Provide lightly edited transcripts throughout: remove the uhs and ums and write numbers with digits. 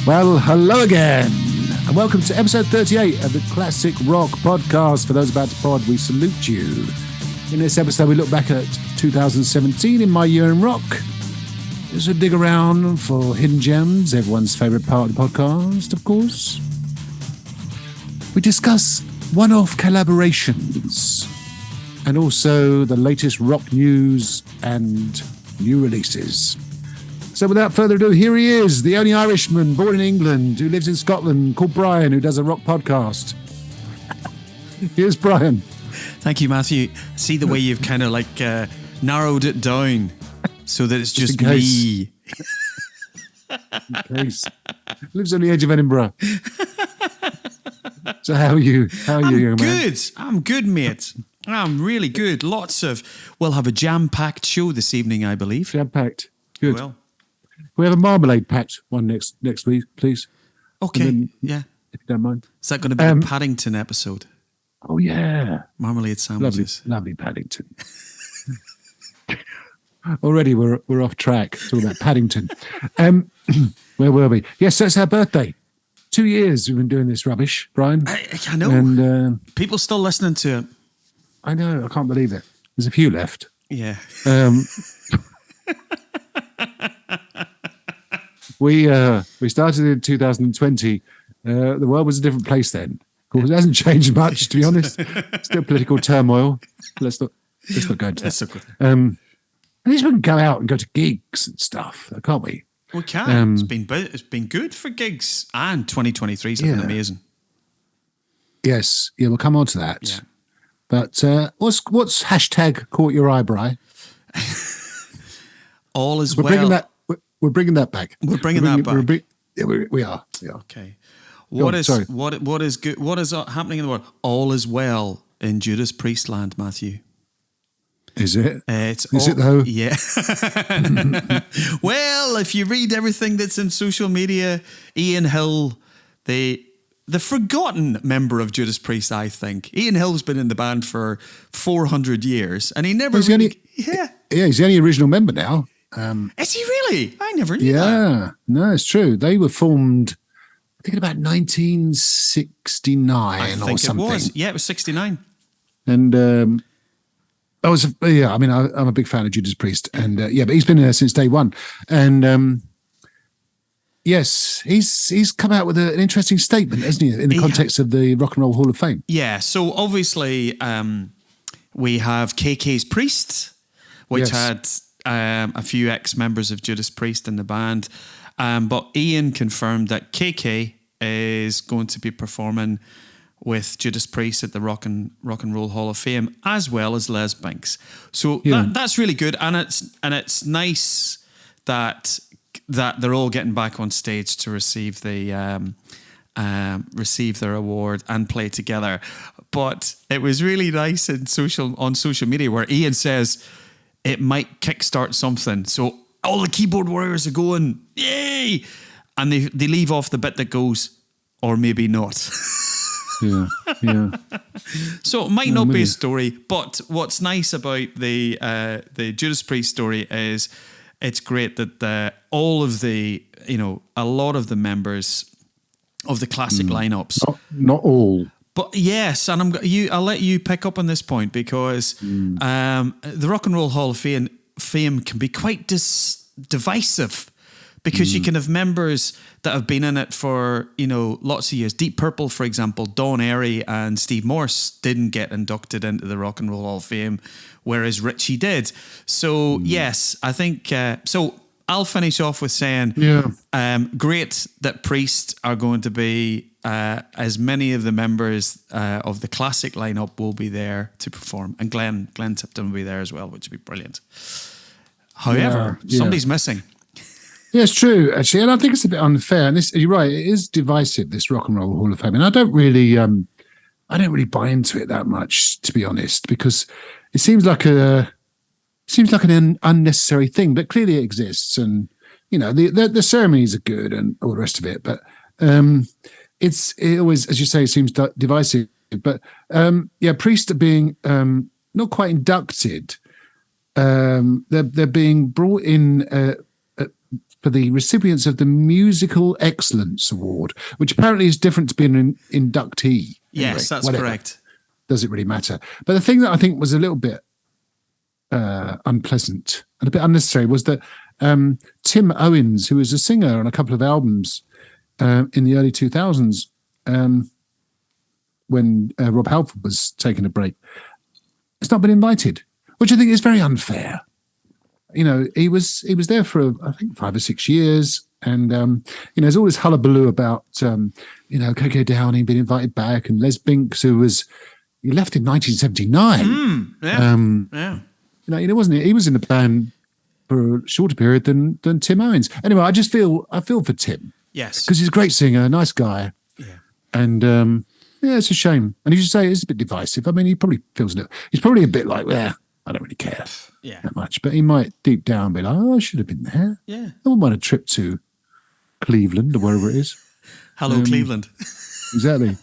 Well, hello again, and welcome to episode 38 of the Classic Rock Podcast. For those about to pod, we salute you. In this episode, we look back at 2017 in my year in rock. Just a dig around for hidden gems, everyone's favourite part of the podcast, of course. We discuss one-off collaborations and also the latest rock news and new releases. So without further ado, here he is, the only Irishman born in England who lives in Scotland, called Brian, who does a rock podcast. Here's Brian. Thank you, Matthew. See the way you've kind of narrowed it down so that it's just me. In case. Lives on the edge of Edinburgh. So how are you? Young man? I'm good, mate. I'm really good. We'll have a jam-packed show this evening, I believe. Jam-packed. Good. Well, we have a marmalade-packed one next week, please. Okay, then, yeah. If you don't mind. Is that going to be the Paddington episode? Oh, yeah. Marmalade sandwiches. Lovely Paddington. Already we're off track. It's all about Paddington. Where were we? Yes, that's our birthday. 2 years we've been doing this rubbish, Brian. I know. And people still listening to it. I know. I can't believe it. There's a few left. Yeah. We started in 2020. The world was a different place then. Of course, it hasn't changed much, to be honest. Still political turmoil. Let's not go into that. Okay. At least we can go out and go to gigs and stuff, can't we? We can. It's been good for gigs, and 2023's been amazing. Yes, yeah, we'll come on to that. Yeah. But what's hashtag caught your eye, Bri? All is We're well. bringing that back. We're bringing that back. We are. Okay. What is good? What is happening in the world? All is well in Judas Priest land, Matthew. Is it? Is it though? Yeah. Well, if you read everything that's in social media, Ian Hill, the forgotten member of Judas Priest, I think. Ian Hill's been in the band for 400 years, and he never. He's the only original member now. Is he really? I never knew that. Yeah, no, it's true. They were formed, I think, in about 1969 or something. It was. Yeah, it was 69. And I'm a big fan of Judas Priest, and but he's been there since day one. And yes, he's come out with an interesting statement, hasn't he, in the context of the Rock and Roll Hall of Fame? Yeah. So obviously, we have KK's Priest, which had a few ex-members of Judas Priest in the band. But Ian confirmed that KK is going to be performing with Judas Priest at the Rock and Roll Hall of Fame, as well as Les Binks. So that's really good, and it's nice that they're all getting back on stage to receive their award and play together. But it was really nice on social media where Ian says it might kickstart something. So all the keyboard warriors are going, yay! And they leave off the bit that goes, or maybe not. Yeah. So it might not be a story, but what's nice about the Judas Priest story is it's great that a lot of the members of the classic lineups, not all. But yes, and I'll let you pick up on this point because the Rock and Roll Hall of Fame can be quite divisive because you can have members that have been in it for lots of years. Deep Purple, for example, Don Airey and Steve Morse didn't get inducted into the Rock and Roll Hall of Fame, whereas Richie did. So yes, I think so. I'll finish off with saying, great that Priest are going to be, as many of the members of the classic lineup will be there to perform. And Glenn Tipton will be there as well, which would be brilliant. However, somebody's missing. Yeah, it's true, actually. And I think it's a bit unfair. And you're right, it is divisive, this Rock and Roll Hall of Fame. And I don't really buy into it that much, to be honest, because it seems like an unnecessary thing, but clearly it exists. And, the ceremonies are good and all the rest of it. But it always, as you say, seems divisive. But Priest are being not quite inducted. They're being brought in for the recipients of the Musical Excellence Award, which apparently is different to being an inductee. Anyway, Yes, that's whatever. correct. Does it really matter? But the thing that I think was a little bit unpleasant and a bit unnecessary was that Tim Owens, who was a singer on a couple of albums in the early 2000s, when Rob Halford was taking a break, has not been invited, which I think is very unfair. You know, he was there for I think 5 or 6 years, and you know, there's all this hullabaloo about you know, Coco Downey being invited back, and Les Binks, who he left in 1979. Yeah. You know, he wasn't. He was in the band for a shorter period than Tim Owens. Anyway, I feel for Tim. Yes, because he's a great singer, a nice guy. Yeah. And yeah, it's a shame. And you should say it's a bit divisive. I mean, he probably feels it. He's probably a bit like, yeah, I don't really care that much. But he might deep down be like, oh, I should have been there. Yeah. I wouldn't mind a trip to Cleveland or wherever it is. Hello, Cleveland. Exactly.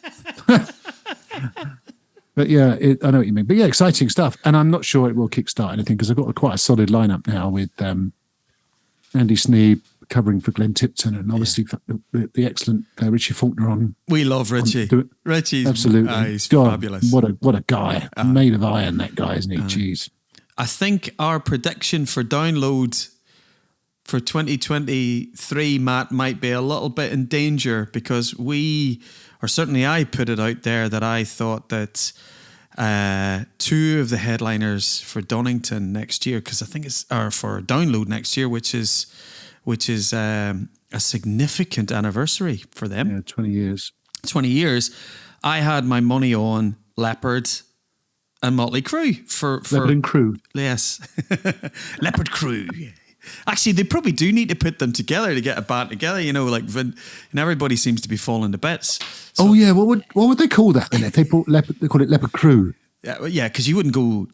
But yeah, I know what you mean. But yeah, exciting stuff. And I'm not sure it will kickstart anything because I've got quite a solid lineup now with Andy Sneap covering for Glenn Tipton, and obviously the excellent Richie Faulkner on. We love Richie. Richie's absolutely. He's God, fabulous. What a guy. Made of iron, that guy, isn't he? Jeez. I think our prediction for downloads for 2023, Matt, might be a little bit in danger because certainly I put it out there that I thought that 2 of the headliners for Donington next year, because I think for Download next year, which is a significant anniversary for them. Yeah, 20 years. 20 years. I had my money on Leopard and Motley Crue for Leopard and Crew. Yes, Leopard Crew. Actually, they probably do need to put them together to get a band together. You know, like and everybody seems to be falling to bits. So, oh yeah, what would they call that then? If they call it Leopard Crew. Yeah, because you wouldn't go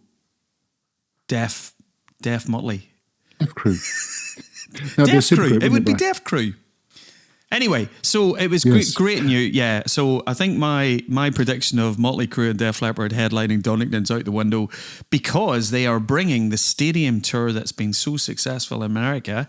Deaf Motley. Deaf Crew. No, Deaf Crew. Group, it would be right? Deaf Crew. Anyway, so it was Yes. great news. Yeah, so I think my prediction of Motley Crue and Def Leppard headlining Donington's out the window because they are bringing the stadium tour that's been so successful in America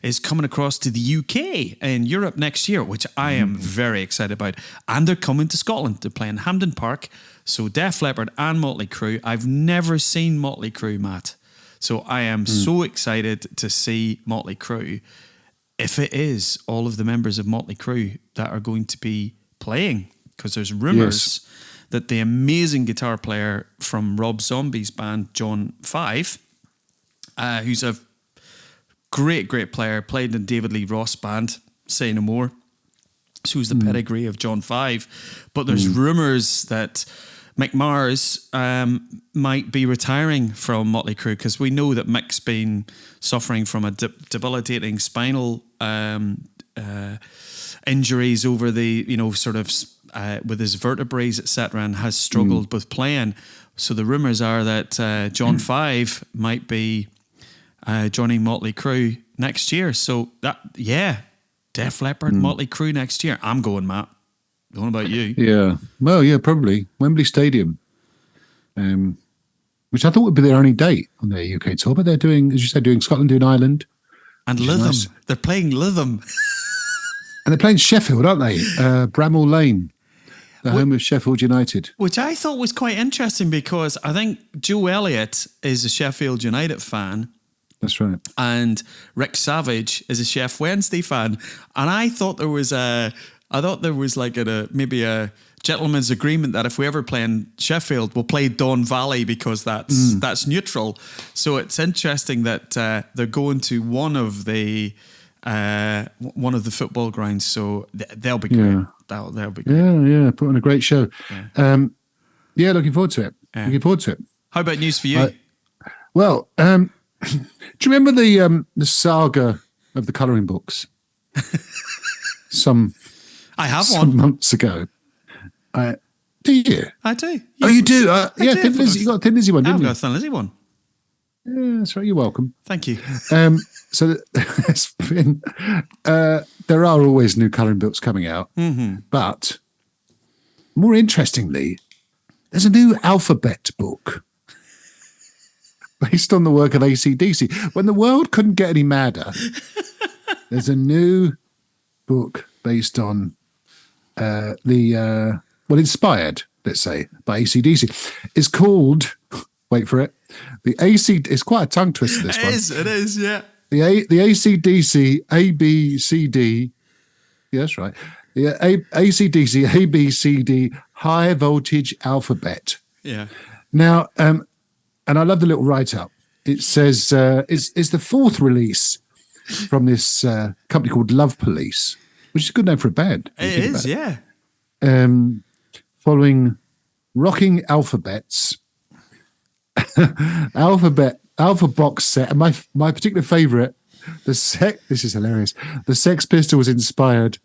is coming across to the UK and Europe next year, which I am very excited about. And they're coming to Scotland. They're playing Hampden Park. So Def Leppard and Motley Crue. I've never seen Motley Crue, Matt. So I am so excited to see Motley Crue. If it is all of the members of Motley Crue that are going to be playing, because there's rumours that the amazing guitar player from Rob Zombie's band, John Five, who's a great player, played in David Lee Roth's band, Say No More. So who's the pedigree of John Five. But there's rumours that Mick Mars might be retiring from Motley Crue because we know that Mick's been suffering from a debilitating spinal injuries over the, with his vertebrae, etc., and has struggled with playing. So the rumours are that John Five might be joining Motley Crue next year. So Def Leppard, Motley Crue next year. I'm going, Matt. What about you? Yeah. Well, yeah, probably. Wembley Stadium, which I thought would be their only date on their UK tour, but they're doing, as you said, doing Scotland, doing Ireland. And Lytham. Nice. They're playing Lytham. And they're playing Sheffield, aren't they? Bramall Lane, the home of Sheffield United. Which I thought was quite interesting because I think Joe Elliott is a Sheffield United fan. That's right. And Rick Savage is a Chef Wednesday fan. And I thought there was maybe a gentleman's agreement that if we ever play in Sheffield, we'll play Don Valley because that's neutral. So it's interesting that they're going to one of the football grounds. So they'll be great. Yeah. They'll be great. Yeah, put on a great show. Yeah. Looking forward to it. Yeah. Looking forward to it. How about news for you? Do you remember the saga of the colouring books? I have some one. months ago. Do you? I do. Oh, you do? I yeah, do. Thin Lizzy. You got a Thin Lizzy one, I've didn't got you? a Thin Lizzy one. Yeah, that's right. You're welcome. Thank you. So it's been, there are always new colouring books coming out, but more interestingly, there's a new alphabet book based on the work of AC/DC. When the world couldn't get any madder, There's a new book based on inspired, let's say, by AC/DC. It's called, wait for it, the AC. It's quite a tongue twister, this one. It is, yeah. The AC/DC ABCD. Yeah, that's right. The AC/DC ABCD high voltage alphabet. Yeah. Now, and I love the little write-up. It says it's the fourth release from this company called Love Police, which is a good name for a band. It is, yeah. Following Rocking Alphabets, Alpha Box set, and my particular favourite, this is hilarious. The Sex Pistols inspired.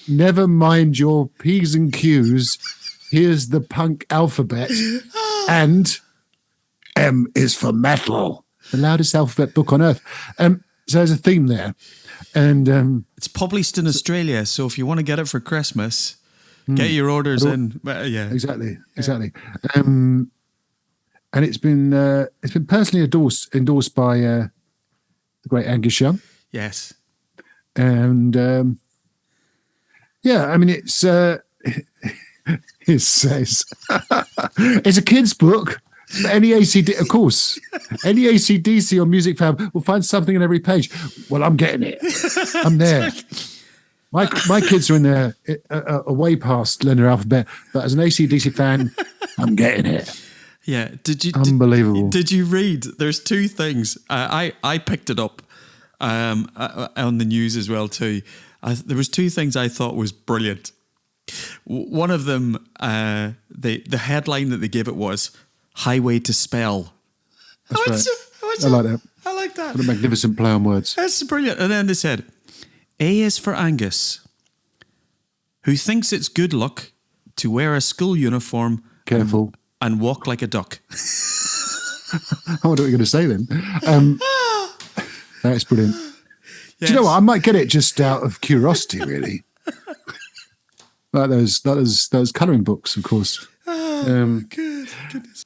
Never mind your P's and Q's. Here's the punk alphabet, and M is for metal. The loudest alphabet book on earth. So there's a theme there, and it's published in Australia. So if you want to get it for Christmas, get your orders in. Yeah, exactly. And it's been personally endorsed by the great Angus Young. Yes, and yeah, I mean it's it says it's a kid's book. Any ACD, of course, any AC/DC or music fan will find something in every page. Well, I'm getting it. I'm there. My kids are in there way past learning their alphabet, but as an AC/DC fan, I'm getting it. Yeah. Unbelievable. Did you read? There's two things. I picked it up on the news as well too. There was two things I thought was brilliant. One of them, the headline that they gave it was "Highway to Spell." That's right. I like that. I like that. What a magnificent play on words. That's brilliant. And then they said, A is for Angus, who thinks it's good luck to wear a school uniform Careful. and walk like a duck. I wonder what you're going to say then. That's brilliant. Yes. Do you know what? I might get it just out of curiosity, really. Like those colouring books, of course. Goodness.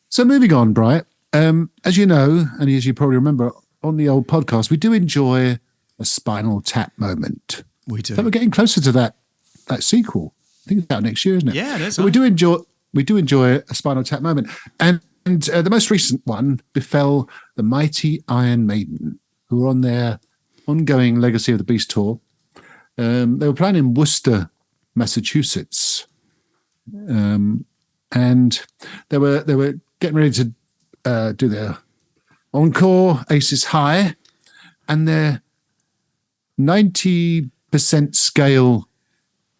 So moving on, Bright. As you know, and as you probably remember, on the old podcast, we do enjoy a Spinal Tap moment. We do. So we're getting closer to that sequel. I think it's out next year, isn't it? Yeah, it is. So we do enjoy a Spinal Tap moment, and the most recent one befell the mighty Iron Maiden, who were on their ongoing Legacy of the Beast tour. They were playing in Worcester, Massachusetts, and they were getting ready to do their encore, Aces High, and their 90% scale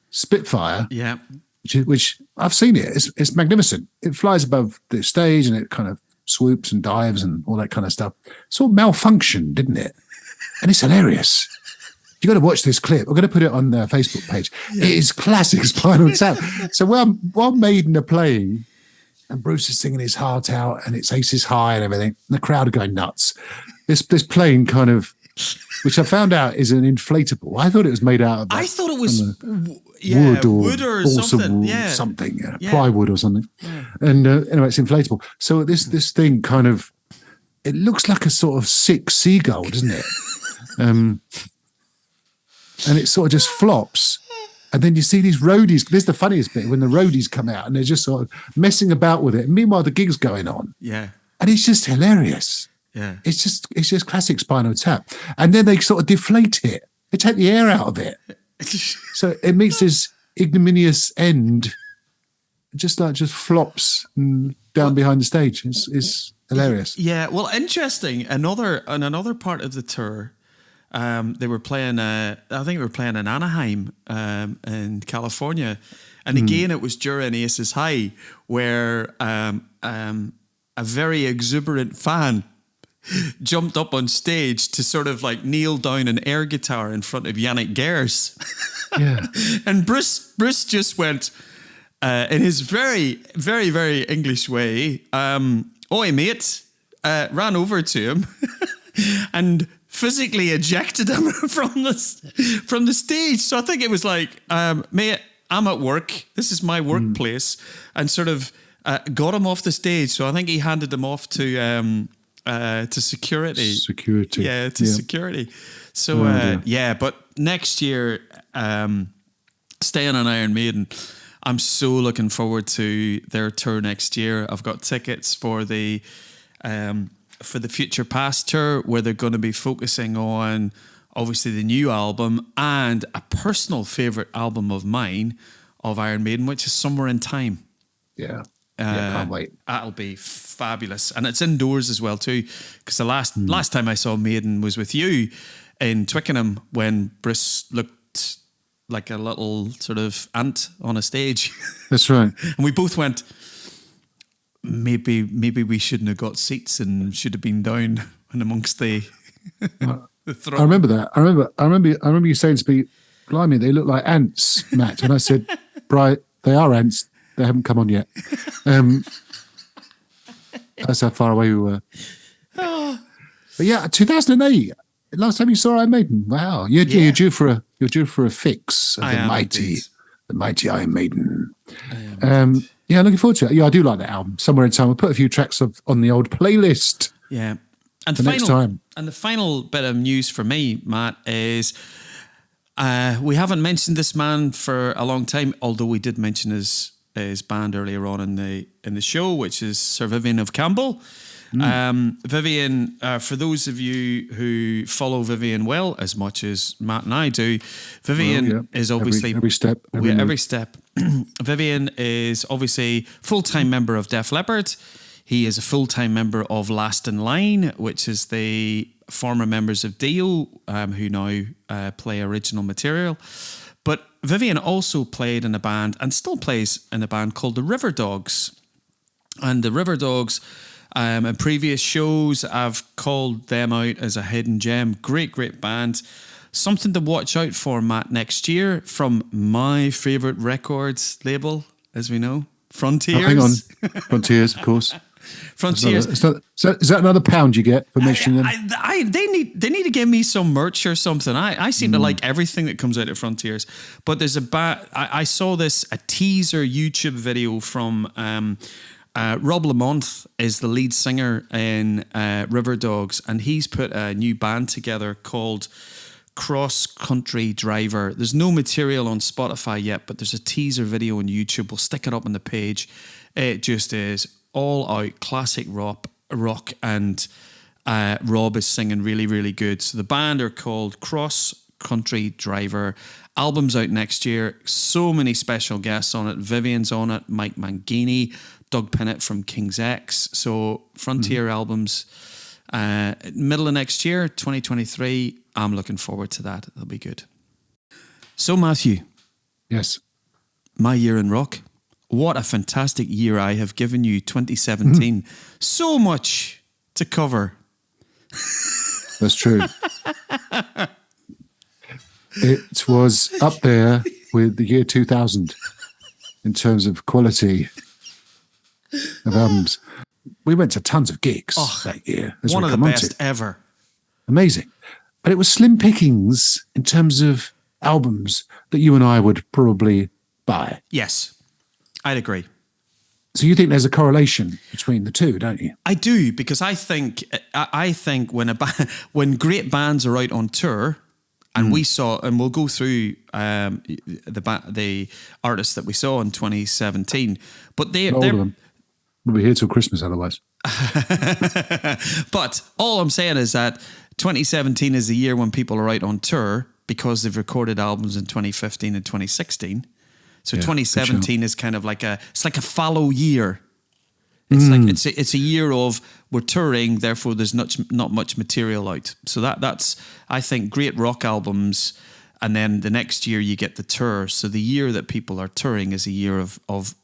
Spitfire. Yeah. Which I've seen it. It's magnificent. It flies above the stage and it kind of swoops and dives and all that kind of stuff. It sort of malfunctioned, didn't it? And it's hilarious. You got to watch this clip. We're going to put it on their Facebook page. Yeah. It is classic Spinal Tap. So while Maiden are playing, and Bruce is singing his heart out, and it's Aces High and everything, and the crowd are going nuts. This plane kind of, which I found out is an inflatable. I thought it was made out of. I thought it was wood or something. Plywood or something. Yeah. And anyway, it's inflatable. So this thing kind of, it looks like a sort of sick seagull, doesn't it? And it sort of just flops. And then you see these roadies. This is the funniest bit, when the roadies come out and they're just sort of messing about with it. And meanwhile, the gig's going on. Yeah. And it's just hilarious. Yeah. It's just classic Spinal Tap. And then they sort of deflate it. They take the air out of it. So it meets this ignominious end, just flops down behind the stage. It's hilarious. Yeah. Well, interesting. Another part of the tour, they were playing. I think they were playing in Anaheim, in California, and again it was during Aces High, where a very exuberant fan jumped up on stage to sort of like kneel down an air guitar in front of Yannick Gers. Yeah. And Bruce just went in his very, very, very English way, "Oi, mate," ran over to him and physically ejected him from the stage. So I think it was like, "Mate, I'm at work. This is my workplace," and sort of got him off the stage. So I think he handed him off to to security. Security. Yeah, to security. So, but next year, staying on Iron Maiden, I'm so looking forward to their tour next year. I've got tickets for the Future Past tour, where they're going to be focusing on obviously the new album and a personal favourite album of mine of Iron Maiden, which is Somewhere in Time. Yeah. Can't wait. That'll be fabulous. And it's indoors as well too, because the last time I saw Maiden was with you in Twickenham, when Bruce looked like a little sort of ant on a stage. That's right. And we both went, maybe we shouldn't have got seats and should have been down and amongst the throng. I remember that. I remember you saying to me, blimey, they look like ants, Matt. And I said, right, they are ants. They haven't come on yet. That's how far away we were. But yeah, 2008. Last time you saw Iron Maiden. Wow, you're due for a fix of the mighty Iron Maiden. Yeah, looking forward to it. Yeah, I do like that album. Somewhere in Time. We'll put a few tracks on the old playlist. Yeah, and next time. And the final bit of news for me, Matt, is we haven't mentioned this man for a long time, although we did mention his band earlier on in the show, which is Sir Vivian of Campbell. Vivian, for those of you who follow Vivian well as much as Matt and I do, Vivian is obviously every step. Vivian is obviously full-time member of Def Leppard. He is a full-time member of Last in Line, which is the former members of Dio, who now play original material. But Vivian also played in a band and still plays in a band called the River Dogs. And the River Dogs, in previous shows, I've called them out as a hidden gem. Great band. Something to watch out for, Matt, next year from my favourite records label, as we know, Frontiers. Oh, hang on. Frontiers, of course. Frontiers. Is that another £1 you get for mentioning them? They need to give me some merch or something. I seem to like everything that comes out of Frontiers. But there's I saw a teaser YouTube video from Rob Lamont is the lead singer in River Dogs, and he's put a new band together called Cross Country Driver. There's no material on Spotify yet, but there's a teaser video on YouTube. We'll stick it up on the page. It just is all out classic rock, and Rob is singing really, really good. So the band are called Cross Country Driver. Album's out next year. So many special guests on it. Vivian's on it, Mike Mangini, Doug Pinnett from King's X. So Frontier albums, middle of next year, 2023. I'm looking forward to that. It'll be good. So Matthew. Yes. My year in rock. What a fantastic year I have given you, 2017. So much to cover. That's true. It was up there with the year 2000 in terms of quality of albums. We went to tons of gigs that year. One of the best ever. Amazing. But it was slim pickings in terms of albums that you and I would probably buy. Yes, I'd agree. So you think there's a correlation between the two, don't you? I do, because I think when great bands are out on tour, and we'll go through the artists that we saw in 2017, but they're all of them. We'll be here till Christmas otherwise. But all I'm saying is that 2017 is the year when people are out on tour because they've recorded albums in 2015 and 2016. So 2017 is kind of like a fallow year. It's like it's a year of we're touring, therefore there's not much material out. So that's I think great rock albums, and then the next year you get the tour. So the year that people are touring is a year of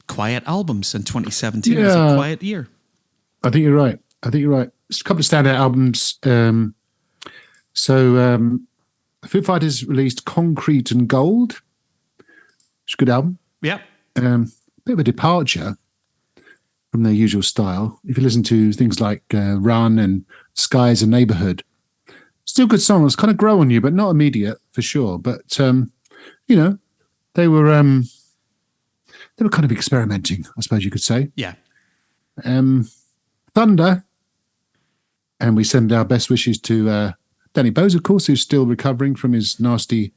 quiet albums, and 2017 was a quiet year. I think you're right. Just a couple of standout albums. Foo Fighters released Concrete and Gold. It's a good album. Yeah. Bit of a departure from their usual style. If you listen to things like Run and Sky is a Neighborhood, still good songs, kind of grow on you, but not immediate for sure. But, they were kind of experimenting, I suppose you could say. Yeah. Thunder. And we send our best wishes to Danny Bowes, of course, who's still recovering from his nasty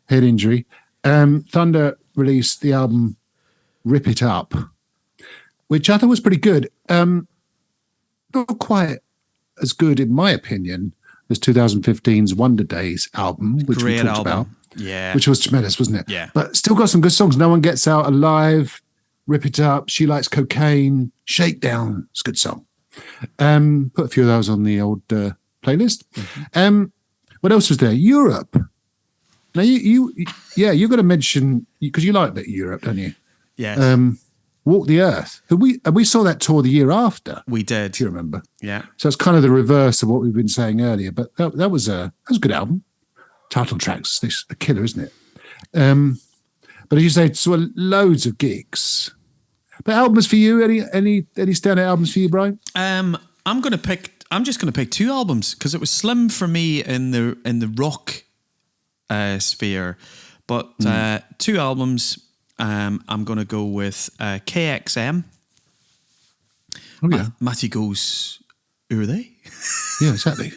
head injury. Thunder released the album Rip It Up, which I thought was pretty good. Not quite as good, in my opinion, as 2015's Wonder Days album, which we talked about. Yeah. Which was tremendous, wasn't it? Yeah. But still got some good songs. No One Gets Out Alive, Rip It Up, She Likes Cocaine, Shakedown. It's a good song. Put a few of those on the old playlist. What else was there? Europe. Now you're going to mention, because you like a bit of Europe, don't you? Yes. Walk the Earth. We saw that tour the year after. We did. Do you remember? Yeah. So it's kind of the reverse of what we've been saying earlier. But that was a good album. Title track's a killer, isn't it? But as you say, so loads of gigs. But albums for you? Any standout albums for you, Brian? I'm just gonna pick two albums because it was slim for me in the rock sphere. But two albums. I'm gonna go with KXM. Oh yeah. Matthew goes, who are they? Yeah, exactly.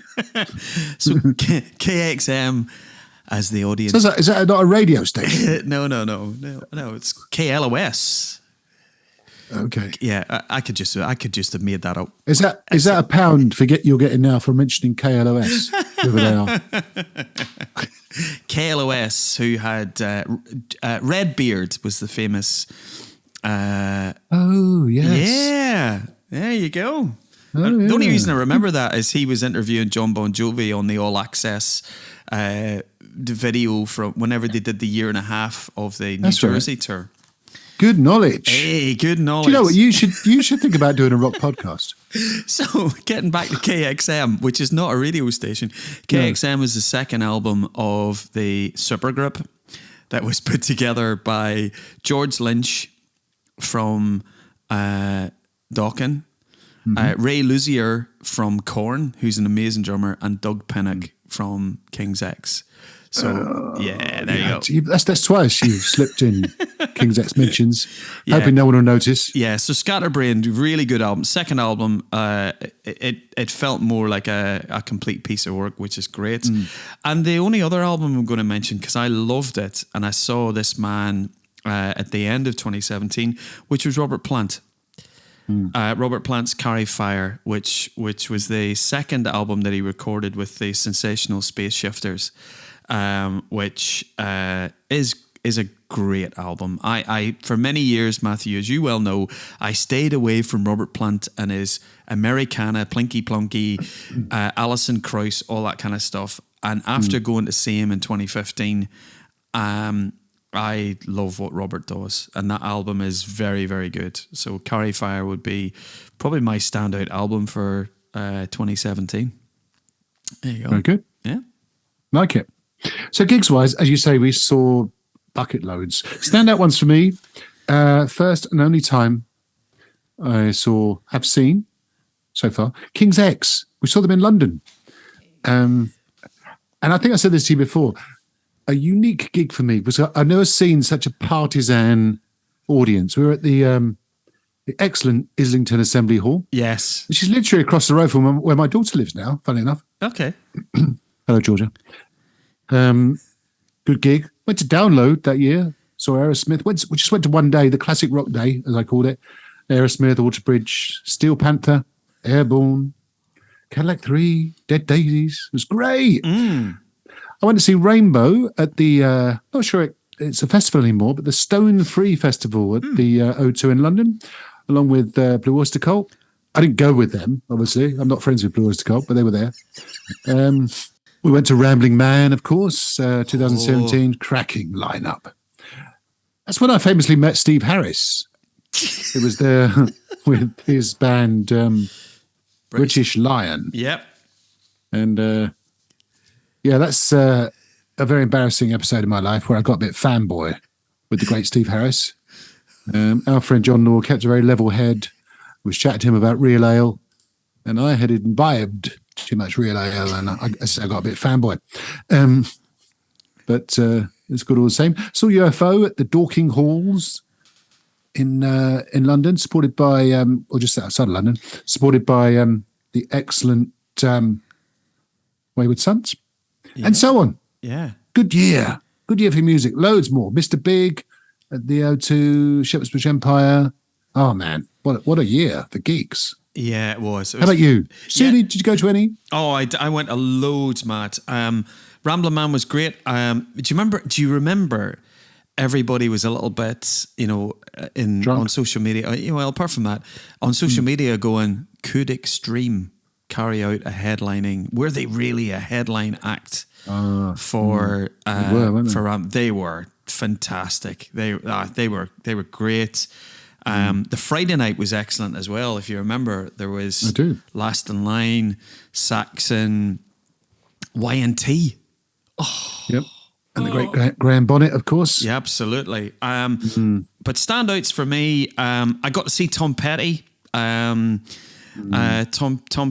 So KXM as the audience. So is that not a radio station? No. It's KLOS. Okay. Yeah, I could just have made that up. Is that a pound you're getting now for mentioning KLOS? Whoever they are. KLOS, who had Redbeard, was the famous. Oh yes. Yeah, there you go. Oh, The only yeah. reason I remember that is he was interviewing John Bon Jovi on the All Access the video from whenever they did the year and a half of the New Jersey tour. Good knowledge. Hey, good knowledge. Do you know what? You should think about doing a rock podcast. So, getting back to KXM, which is not a radio station, KXM is the second album of the supergroup that was put together by George Lynch from Dokken, Ray Luzier from Korn, who's an amazing drummer, and Doug Pinnock from King's X. So, there you go. That's twice you've slipped in King's X mentions, hoping no one will notice. Yeah, so Scatterbrain, really good album. Second album, it felt more like a complete piece of work, which is great. And the only other album I'm going to mention, because I loved it, and I saw this man at the end of 2017, which was Robert Plant. Robert Plant's Carry Fire, which was the second album that he recorded with the Sensational Space Shifters. Which is a great album. I for many years, Matthew, as you well know, I stayed away from Robert Plant and his Americana, Plinky Plonky, Alison Krauss, all that kind of stuff. And after going to see him in 2015, I love what Robert does, and that album is very, very good. So Carry Fire would be probably my standout album for 2017. There you go. Very good. Yeah. Like it. So gigs-wise, as you say, we saw bucket loads. Standout ones for me, first and only time I have seen so far, King's X. We saw them in London. And I think I said this to you before, a unique gig for me because I've never seen such a partisan audience. We were at the excellent Islington Assembly Hall. Yes. Which is literally across the road from where my daughter lives now, funny enough. Okay. Hello, Georgia. Good gig. Went to Download that year. Saw Aerosmith. We just went to one day, the classic rock day, as I called it. Aerosmith, Waterbridge, Steel Panther, Airborne, Cadillac 3, Dead Daisies. It was great. I went to see Rainbow at the, not sure it's a festival anymore, but the Stone Free Festival at the O2 in London, along with Blue Oyster Cult. I didn't go with them, obviously. I'm not friends with Blue Oyster Cult, but they were there. We went to Rambling Man, of course, 2017, cracking lineup. That's when I famously met Steve Harris. He was there with his band British Lion. Yep. And that's a very embarrassing episode of my life where I got a bit fanboy with the great Steve Harris. Our friend John Law kept a very level head, was chatting to him about real ale, and I had imbibed too much real ale, and I got a bit fanboy. But it's good all the same. Saw UFO at the Dorking Halls in London, supported by or just outside of London, supported by the excellent Wayward Sons, and so on. Yeah. Good year for music. Loads more. Mr. Big at the O2, Shepherd's Bush Empire. Oh man, what a year for gigs. Yeah, it was. How about you? Seeley, did you go to any? Oh, I went a loads, Matt. Ramblin' Man was great. Do you remember everybody was a little bit, Drunk. on social media. Well, apart from that, on social media going, could Extreme carry out a headlining? Were they really a headline act for They were fantastic. They were great. The Friday night was excellent as well. If you remember, there was Last in Line, Saxon, Y&T. Oh. Yep. And the great Graham Bonnet, of course. Yeah, absolutely. But standouts for me, I got to see Tom Petty. Tom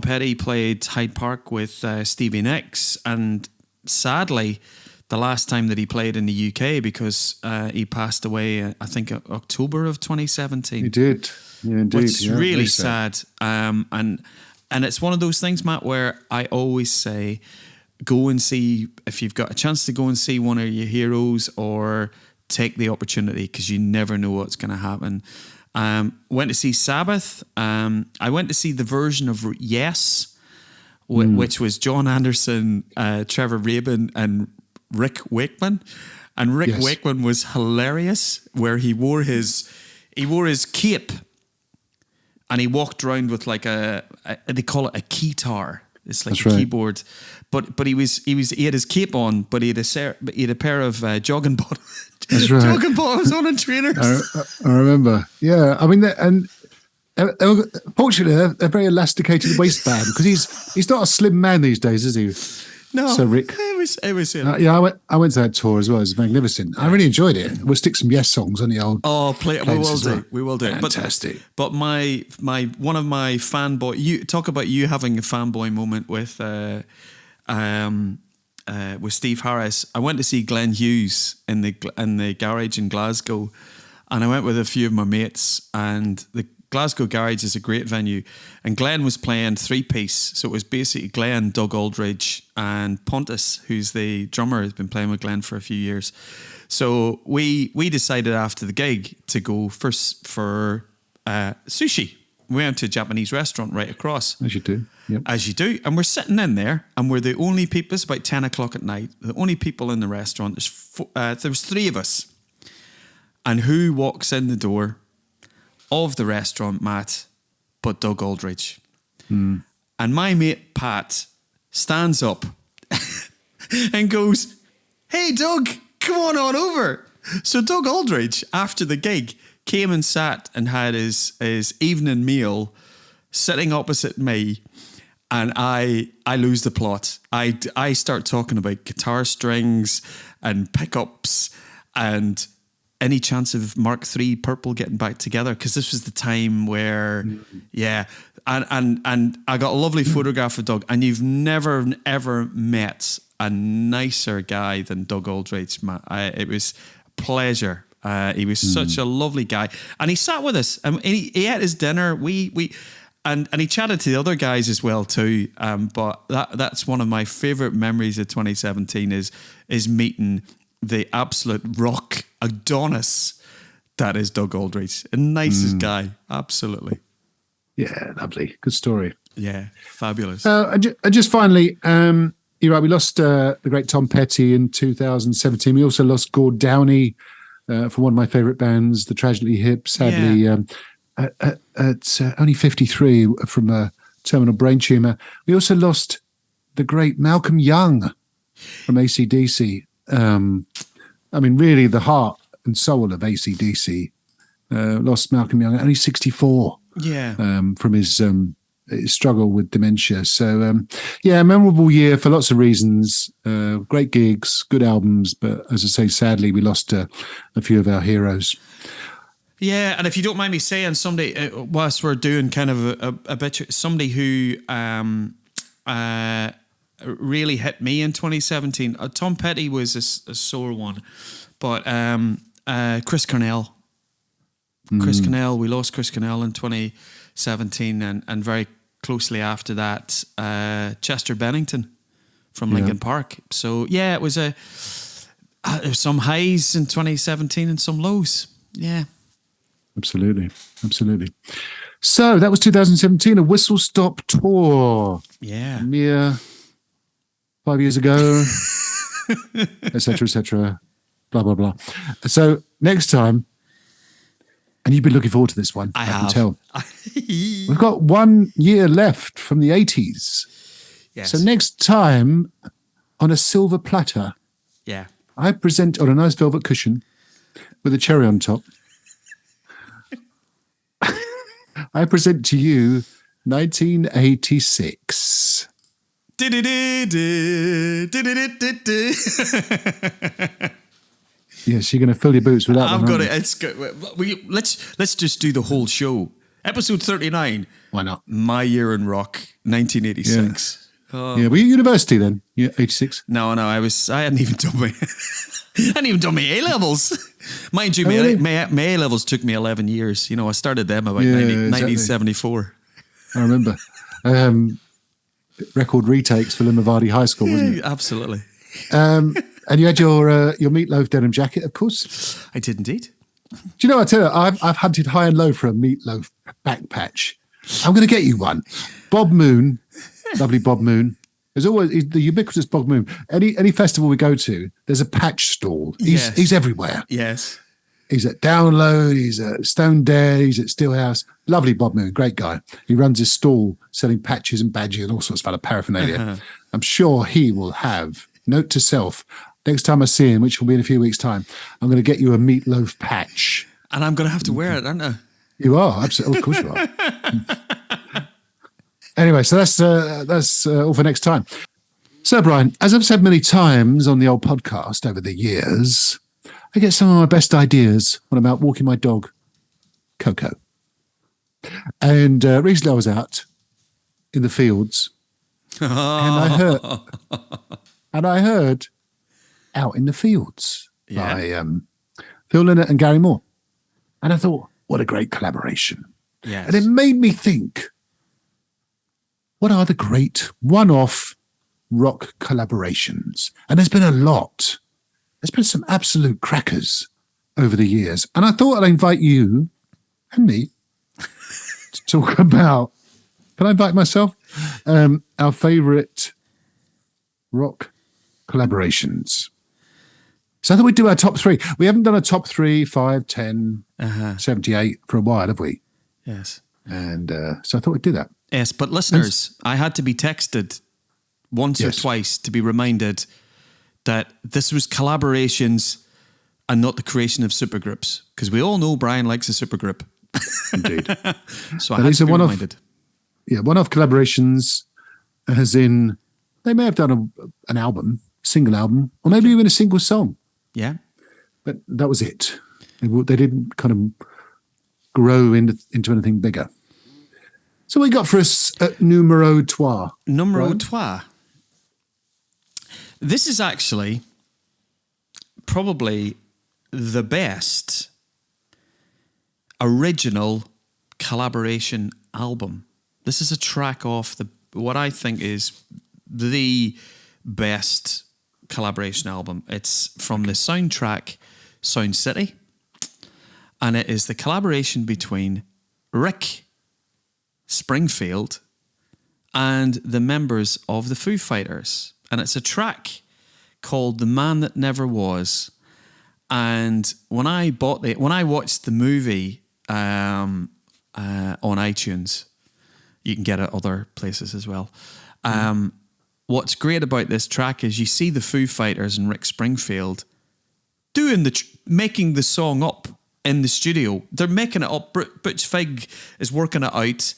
Petty played Hyde Park with Stevie Nicks, and sadly, the last time that he played in the UK, because he passed away, I think October of 2017. He did, yeah, indeed. Which really sad. And it's one of those things, Matt, where I always say, go and see, if you've got a chance to go and see one of your heroes, or take the opportunity, because you never know what's going to happen. Went to see Sabbath. I went to see the version of Yes, which was John Anderson, Trevor Rabin, and Rick Wakeman. And Rick Wakeman was hilarious, where he wore his cape, and he walked around with like they call it a keytar. It's like a keyboard, but he had his cape on, but he had a pair of jogging bottoms. That's right. Jogging bottoms on and trainers. I remember. Yeah, I mean, and fortunately, they're very elasticated waistband, because he's not a slim man these days, is he? No. So Rick, it was. I went to that tour as well. It was magnificent. I really enjoyed it. We'll stick some Yes songs on the old. Oh, we will do. Fantastic. But my one of my fanboy. You talk about you having a fanboy moment with Steve Harris. I went to see Glenn Hughes in the garage in Glasgow, and I went with a few of my mates. And the Glasgow Garage is a great venue, and Glenn was playing 3-piece, so it was basically Glenn, Doug Aldridge, and Pontus, who's the drummer, has been playing with Glenn for a few years. So we decided after the gig to go for sushi. We went to a Japanese restaurant right across. As you do. Yep. As you do. And we're sitting in there, and we're the only people, it's about 10 o'clock at night, the only people in the restaurant. There was 3 of us. And who walks in the door of the restaurant, Matt, but Doug Aldridge. And my mate Pat stands up and goes, "Hey Doug, come on over." So Doug Aldridge, after the gig, came and sat and had his evening meal sitting opposite me, and I lose the plot. I start talking about guitar strings and pickups and any chance of Mark III Purple getting back together, because this was the time where, and I got a lovely photograph of Doug, and you've never ever met a nicer guy than Doug Aldridge. It was a pleasure. He was such a lovely guy, and he sat with us, and he ate his dinner. And he chatted to the other guys as well too. But that's one of my favorite memories of 2017 is meeting the absolute rock Adonis that is Doug Aldridge. The nicest guy, absolutely. Yeah, lovely. Good story. Yeah, fabulous. Just finally, you're right, we lost the great Tom Petty in 2017. We also lost Gord Downey from one of my favourite bands, the Tragically Hip, sadly, at only 53 from a terminal brain tumour. We also lost the great Malcolm Young from AC/DC. I mean, really the heart and soul of AC/DC. Lost Malcolm Young at only 64. Yeah. From his struggle with dementia. So, memorable year for lots of reasons. Great gigs, good albums, but as I say, sadly, we lost a few of our heroes. Yeah, and if you don't mind me saying, somebody, whilst we're doing kind of a bit, somebody who really hit me in 2017. Tom Petty was a sore one, but Chris Cornell Chris Cornell. We lost Chris Cornell in 2017, and very closely after that, Chester Bennington from Linkin Park. So yeah, it was there was some highs in 2017 and some lows. Yeah, absolutely. So that was 2017, a Whistle Stop tour. Yeah, a mere 5 years ago, etc. Blah blah blah. So next time. And you've been looking forward to this one. I can tell. We've got 1 year left from the 80s. Yes. So next time, on a silver platter, I present on a nice velvet cushion with a cherry on top. I present to you 1986. Yes, you're going to fill your boots with that. I've got it. It's good. Let's just do the whole show. Episode 39. Why not? My Year in Rock, 1986. Yeah. Were you at university then? Yeah, 86. No. I hadn't even done my A levels. Mind you, my A levels took me 11 years. I started them about 1974. I remember. Record retakes for Limavady High School, wasn't it? Absolutely. And you had your Meatloaf denim jacket, of course. I did indeed. Do you know? I tell you, I've hunted high and low for a Meatloaf back patch. I'm going to get you one. Bob Moon, lovely Bob Moon. There's always the ubiquitous Bob Moon. Any festival we go to, there's a patch stall. He's everywhere. Yes. He's at Download. He's at Stone Dead. He's at Stillhouse. Lovely Bob Moon, great guy. He runs his stall selling patches and badges and all sorts of other paraphernalia. I'm sure he will have. Note to self. Next time I see him, which will be in a few weeks' time, I'm going to get you a Meatloaf patch. And I'm going to have to wear it, aren't I? You are, absolutely. Of course you are. Anyway, so that's all for next time. So, Brian, as I've said many times on the old podcast over the years, I get some of my best ideas when I'm out walking my dog, Coco. And recently I was out in the fields, and I heard Out in the Fields by Phil Lynott and Gary Moore. And I thought, what a great collaboration. Yes. And it made me think, what are the great one-off rock collaborations? And there's been a lot. There's been some absolute crackers over the years. And I thought I'd invite you and me to talk about, can I invite myself? Our favourite rock collaborations. So I thought we'd do our top three. We haven't done a top 3, 5, 10, 78 for a while, have we? Yes. And so I thought we'd do that. Yes, but listeners, I had to be texted once or twice to be reminded that this was collaborations and not the creation of supergroups. Because we all know Brian likes a supergroup. Indeed. So I had to be reminded. One-off collaborations, as in they may have done an album, single album, or maybe even a single song. Yeah. But that was it. They didn't kind of grow into anything bigger. So we got for us numero trois. Numero trois. This is actually probably the best original collaboration album. This is a track off what I think is the best collaboration album. It's from the soundtrack Sound City, and it is the collaboration between Rick Springfield and the members of the Foo Fighters, and it's a track called "The Man That Never Was." And when I watched the movie on iTunes, you can get it other places as well. What's great about this track is you see the Foo Fighters and Rick Springfield making the song up in the studio. They're making it up. Butch Vig is working it out,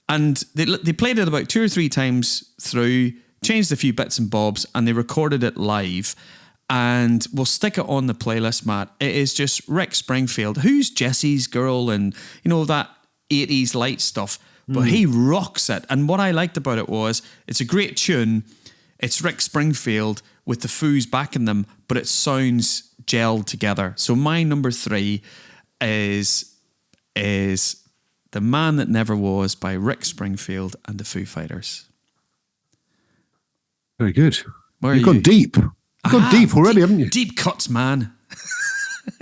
and they played it about 2 or 3 times through, changed a few bits and bobs, and they recorded it live. And we'll stick it on the playlist, Matt. It is just Rick Springfield, who's Jesse's girl, and that 80s light stuff. But he rocks it. And what I liked about it was it's a great tune. It's Rick Springfield with the Foos backing them, but it sounds gelled together. So my number 3 is is The Man That Never Was by Rick Springfield and the Foo Fighters. Very good. Where You've are gone you? deep. You've gone deep already, haven't you? Deep cuts, man.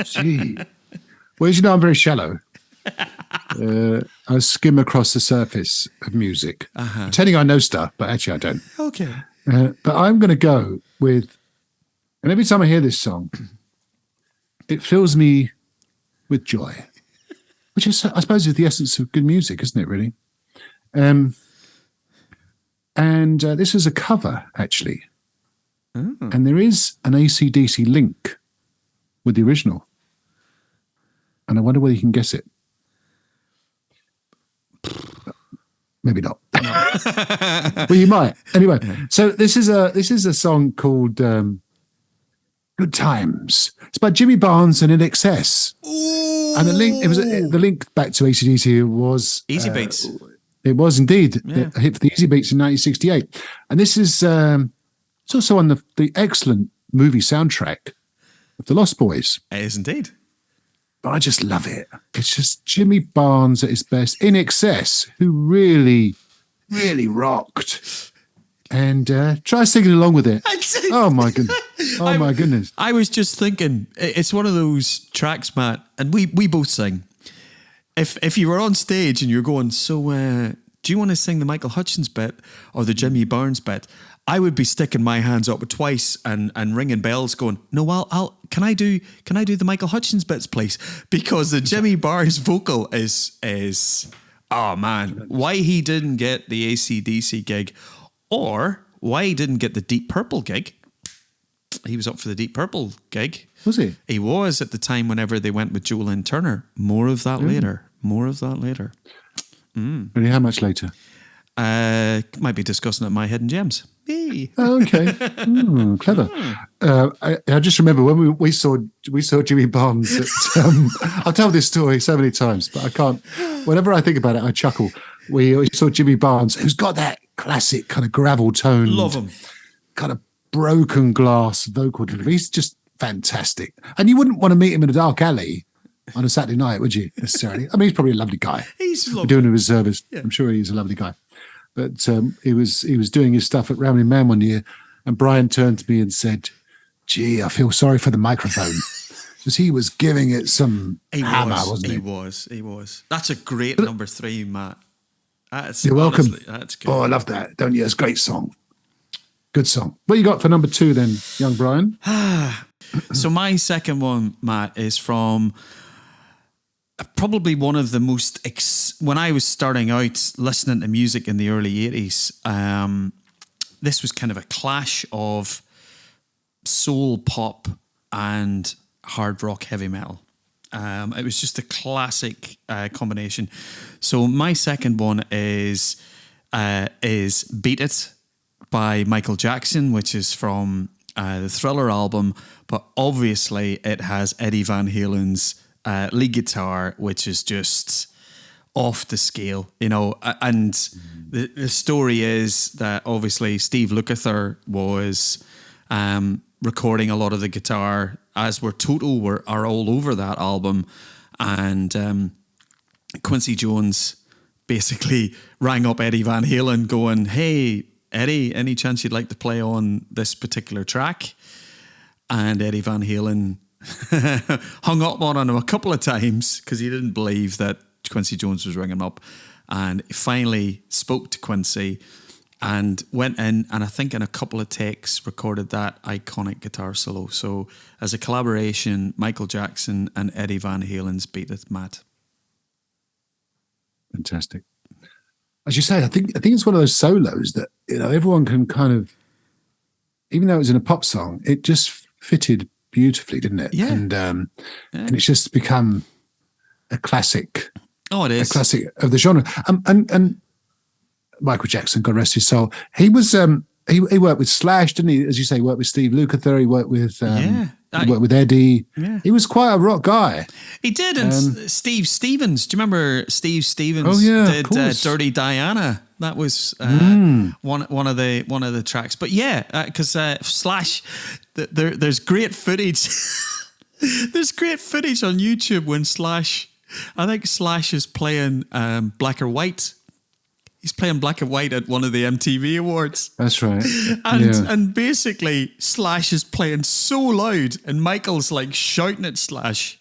Gee. Well, as you know, I'm very shallow. I skim across the surface of music, pretending I know stuff, but actually I don't. Okay. But I'm going to go with, and every time I hear this song, it fills me with joy, which is, I suppose, is the essence of good music, isn't it, really? And this is a cover, actually. Oh. And there is an AC/DC link with the original. And I wonder whether you can guess it. Maybe not. Well, you might. Anyway, so this is a song called "Good Times." It's by Jimmy Barnes and In Excess. Ooh. And the link back to AC/DC was Easy Beats. It was indeed Yeah. a hit for the Easy Beats in 1968, and this is it's also on the excellent movie soundtrack of The Lost Boys. It is indeed. But I just love it. It's just Jimmy Barnes at his best. In Excess, who really, really rocked. And try singing along with it. Oh my goodness! Oh my goodness! I was just thinking, it's one of those tracks, Matt, and we both sing. If you were on stage and you're going, so do you want to sing the Michael Hutchence bit or the Jimmy Barnes bit? I would be sticking my hands up twice and ringing bells, going, no, I'll can I do the Michael Hutchence bits, please? Because the Jimmy Barnes vocal is oh man, why he didn't get the AC/DC gig, or why he didn't get the Deep Purple gig. He was up for the Deep Purple gig. Was he? He was at the time whenever they went with Joe Lynn Turner. More of that later. More of that later. Really, how much later? Might be discussing at My Hidden Gems. Yay. Oh, okay. Clever. I just remember when we saw Jimmy Barnes at, I'll tell this story so many times, but I can't. Whenever I think about it, I chuckle. We saw Jimmy Barnes, who's got that classic kind of gravel tone. Love him. Kind of broken glass vocal delivery. He's just fantastic. And you wouldn't want to meet him in a dark alley on a Saturday night, would you, necessarily? I mean, he's probably a lovely guy. He's lovely. Doing a reservist. Yeah. I'm sure he's a lovely guy. But he was doing his stuff at Ramblin' Man one year, and Brian turned to me and said, "Gee, I feel sorry for the microphone." Because he was giving it some hammer, wasn't he? He was. That's a great number 3, Matt. You're welcome. Honestly, that's good. Oh, I love that, don't you? It's a great song. Good song. What you got for number 2 then, young Brian? So my second one, Matt, is from probably one of the most when I was starting out listening to music in the early 80s. This was kind of a clash of soul pop and hard rock heavy metal. It was just a classic combination. So my second one is Beat It by Michael Jackson, which is from the Thriller album, but obviously it has Eddie Van Halen's lead guitar, which is just off the scale, you know. And the story is that obviously Steve Lukather was recording a lot of the guitar, as were Toto, are all over that album, and Quincy Jones basically rang up Eddie Van Halen going, "Hey Eddie, any chance you'd like to play on this particular track?" And Eddie Van Halen hung up on him a couple of times because he didn't believe that Quincy Jones was ringing him up, and finally spoke to Quincy and went in, and I think in a couple of takes recorded that iconic guitar solo. So as a collaboration, Michael Jackson and Eddie Van Halen's Beat It, Matt. Fantastic. As you say, I think it's one of those solos that, you know, everyone can kind of, even though it was in a pop song, it just fitted beautifully, didn't it? Yeah. And it's just become a classic. Oh, it is a classic of the genre. And Michael Jackson, God rest his soul, he was he worked with Slash, didn't he? As you say, he worked with Steve Lukather. He worked with he worked with Eddie. Yeah. He was quite a rock guy. He did. And Steve Stevens, do you remember Steve Stevens? Oh yeah, did of course. Dirty Diana. That was one of the tracks. But yeah, because Slash, there's great footage. There's great footage on YouTube when Slash I think Slash is playing Black or White. He's playing Black and White at one of the MTV Awards. That's right. And basically Slash is playing so loud and Michael's like shouting at Slash,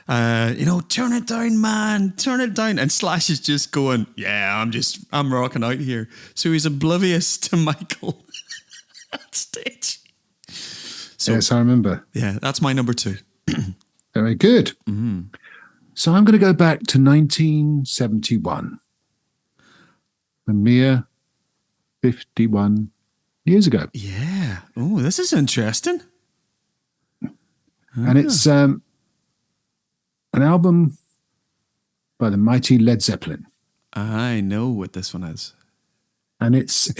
turn it down, man, turn it down. And Slash is just going, yeah, I'm rocking out here. So he's oblivious to Michael on stage. So, yes, I remember. Yeah, that's my number 2. Very good. Mm-hmm. So I'm going to go back to 1971. A mere 51 years ago. Yeah. Oh, this is interesting. And it's an album by the mighty Led Zeppelin. I know what this one is. And it's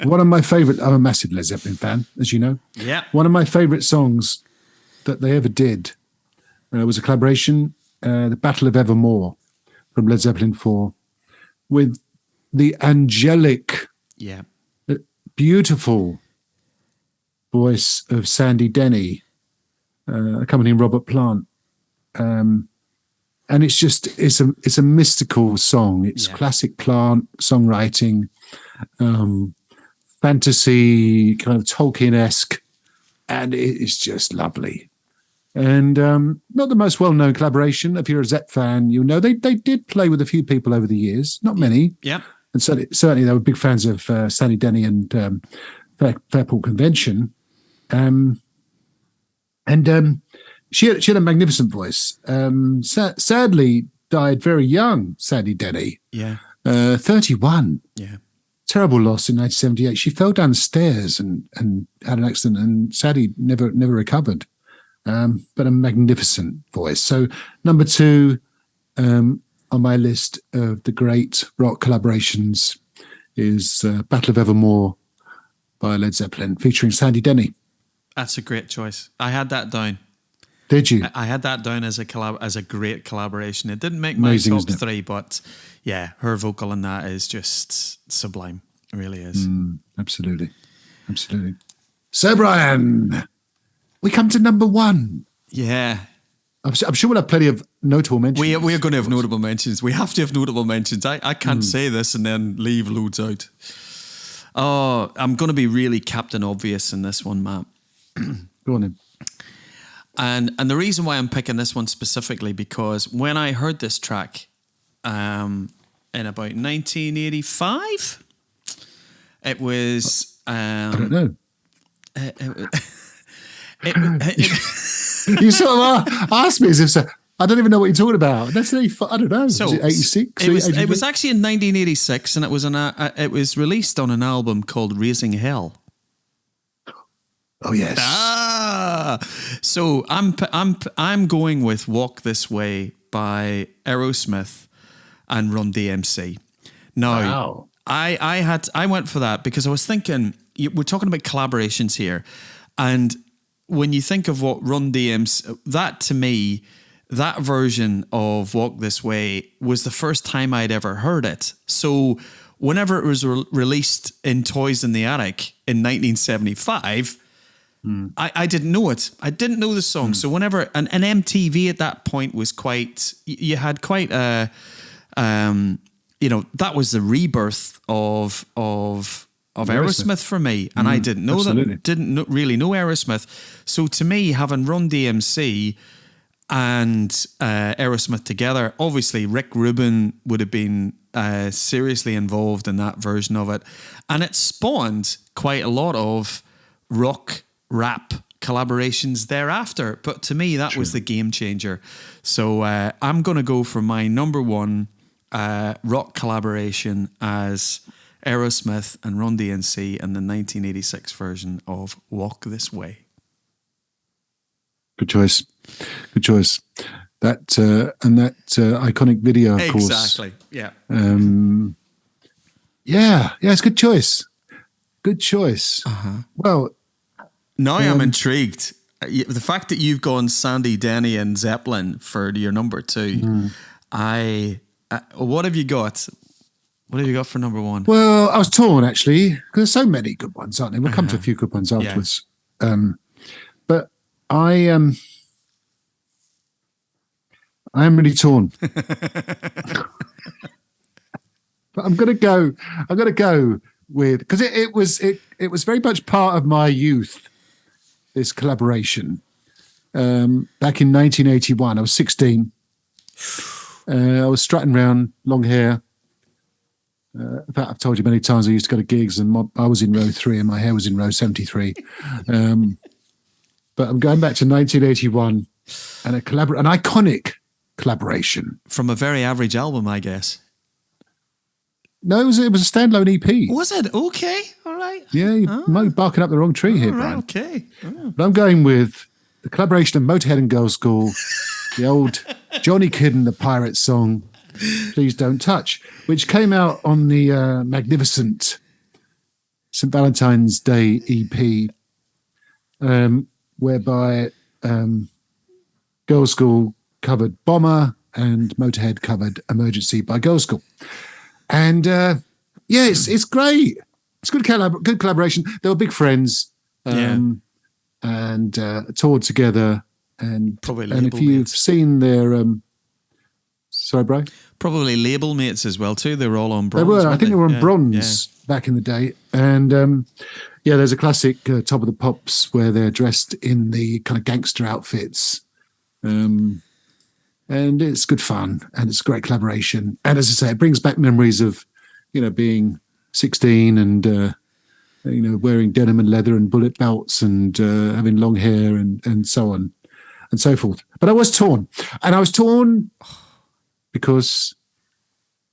one of my favorite. I'm a massive Led Zeppelin fan, as you know. Yeah. One of my favorite songs that they ever did was a collaboration, The Battle of Evermore from Led Zeppelin 4, with the angelic, beautiful voice of Sandy Denny, accompanying Robert Plant. And it's a mystical song. It's classic Plant songwriting, fantasy, kind of Tolkien-esque, and it is just lovely. And not the most well-known collaboration. If you're a Zepp fan, you know they did play with a few people over the years, not many. Yeah. And certainly they were big fans of Sandy Denny and Fairport Convention. She had a magnificent voice. Sadly, died very young, Sandy Denny. Yeah. 31. Yeah. Terrible loss in 1978. She fell downstairs and had an accident, and sadly never recovered. But a magnificent voice. So number 2 on my list of the great rock collaborations is Battle of Evermore by Led Zeppelin, featuring Sandy Denny. That's a great choice. I had that down. Did you? I had that down as a great collaboration. It didn't make my top 3, but yeah, her vocal in that is just sublime. It really is. Absolutely. So, Brian, we come to number 1. Yeah. I'm sure we'll have plenty of notable mentions. We are going to have notable mentions. We have to have notable mentions. I can't say this and then leave loads out. Oh, I'm going to be really Captain Obvious in this one, Matt. Go on then. And the reason why I'm picking this one specifically, because when I heard this track in about 1985, it was... I don't know. It you sort of asked me as if so, I don't even know what you're talking about. That's I don't know. So was it 86? It was actually in 1986, and it was released on an album called Raising Hell. Oh yes. So I'm going with Walk This Way by Aerosmith and Run DMC. Now, wow. I went for that because I was thinking we're talking about collaborations here, and when you think of what Run DMC, that to me, that version of Walk This Way was the first time I'd ever heard it. So whenever it was released in Toys in the Attic in 1975, I didn't know it. I didn't know the song. So whenever an MTV at that point was quite, you had quite a, that was the rebirth of Aerosmith for me, and I didn't know absolutely. that. Didn't really know Aerosmith. So to me, having Run DMC and Aerosmith together, obviously Rick Rubin would have been seriously involved in that version of it, and it spawned quite a lot of rock rap collaborations thereafter. But to me, that was the game changer. So I'm going to go for my number 1 rock collaboration as Aerosmith and Run DMC in the 1986 version of Walk This Way. Good choice. That iconic video, of course. Exactly. Yeah. It's a good choice. Good choice. Well, now I'm intrigued. The fact that you've gone Sandy Denny and Zeppelin for your number 2, what have you got? What have you got for number 1? Well, I was torn actually, because there's so many good ones, aren't there? We'll come to a few good ones afterwards. But I I am really torn. But I'm gonna go with, because it was very much part of my youth, this collaboration. Back in 1981, I was 16. I was strutting around, long hair. In fact, I've told you many times I used to go to gigs and I was in row 3 and my hair was in row 73. But I'm going back to 1981 and an iconic collaboration. From a very average album, I guess. No, it was a standalone EP. Was it? Okay. All right. Yeah, you might be barking up the wrong tree here, All right, Brian. okay. Oh. But I'm going with the collaboration of Motorhead and Girls' School, the old Johnny Kidd and the Pirates song, Please Don't Touch, which came out on the magnificent St. Valentine's Day EP, whereby Girls' School covered Bomber and Motorhead covered Emergency by Girls' School. And it's great. It's good collaboration. They were big friends, and toured together. And if you've seen their, sorry, bro, probably label mates as well too. They were all on Bronze. They were. I think they were on Bronze back in the day. And there's a classic Top of the Pops where they're dressed in the kind of gangster outfits. And it's good fun, and it's a great collaboration. And as I say, it brings back memories of, being 16 and, wearing denim and leather and bullet belts and having long hair and so on and so forth. But I was torn. And I was torn because,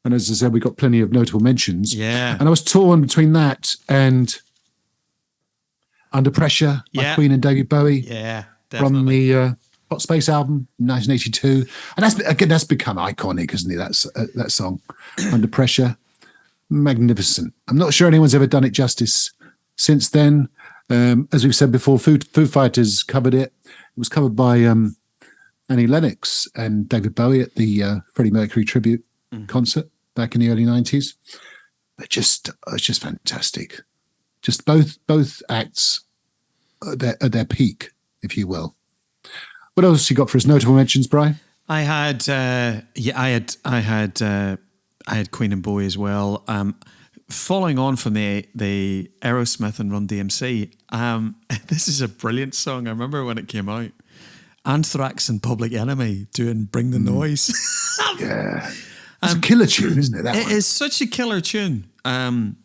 and as I said, we got plenty of notable mentions. Yeah. And I was torn between that and Under Pressure by Queen and David Bowie. Yeah, definitely. From the Hot Space album, 1982, and that's become iconic, isn't it? That song, Under Pressure, magnificent. I'm not sure anyone's ever done it justice since then. As we've said before, Foo Fighters covered it. It was covered by Annie Lennox and David Bowie at the Freddie Mercury tribute concert back in the early 90s. It's just fantastic. Just both acts at their peak, if you will. What else you got for us? Notable mentions, Brian? I had Queen and Bowie as well. Following on from the Aerosmith and Run DMC, this is a brilliant song. I remember when it came out. Anthrax and Public Enemy doing "Bring the Noise." Yeah, it's a killer tune, isn't it? It is such a killer tune. That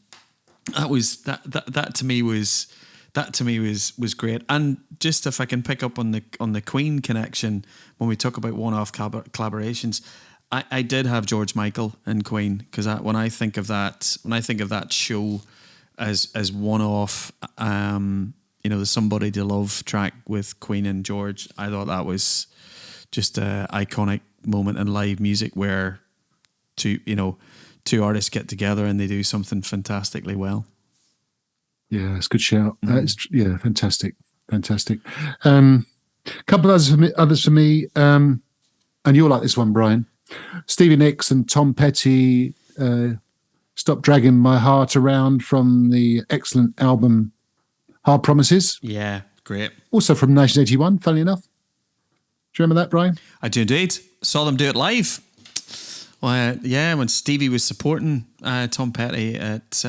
to me was great. And just if I can pick up on the Queen connection, when we talk about one-off collaborations, I did have George Michael and Queen, because when I think of that show as one-off, the Somebody to Love track with Queen and George, I thought that was just an iconic moment in live music where two artists get together and they do something fantastically well. Yeah, it's a good shout. Fantastic. Couple of others for me, and you'll like this one, Brian. Stevie Nicks and Tom Petty, Stop Dragging My Heart Around, from the excellent album Hard Promises. Yeah, great. Also from 1981, funnily enough. Do you remember that, Brian? I do indeed. Saw them do it live. Well, when Stevie was supporting Tom Petty at